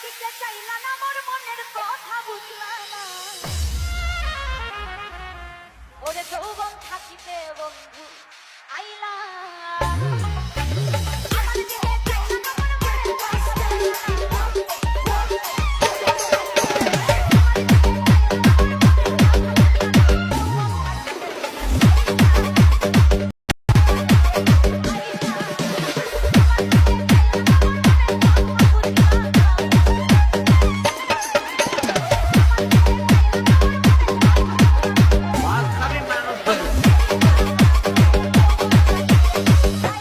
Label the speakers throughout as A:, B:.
A: দিতে চাইলা না মোর মনের কথা বুঝলা না ওরে যৌবন থাকিতে বন্ধু আইলা আমার দিতে চাইলা না মোর মনের কথা বুঝলা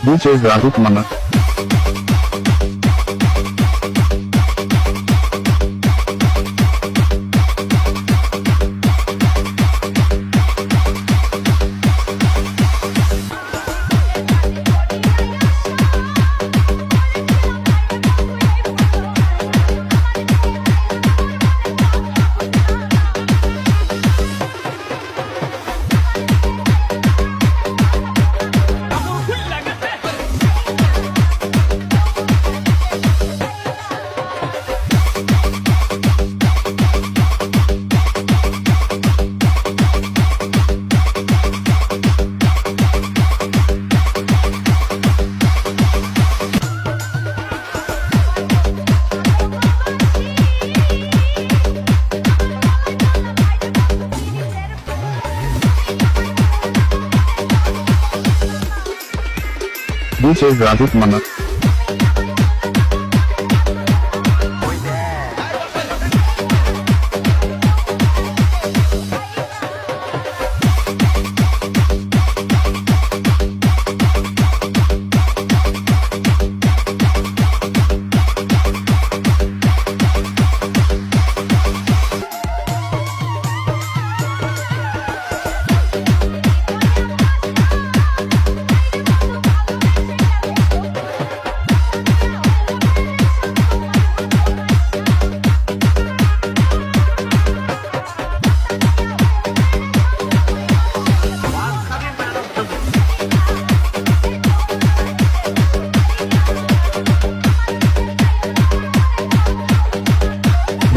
B: DJ Rahul Manna. DJ Rahul Manna.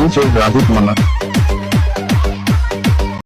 B: DJ Rahul Manna.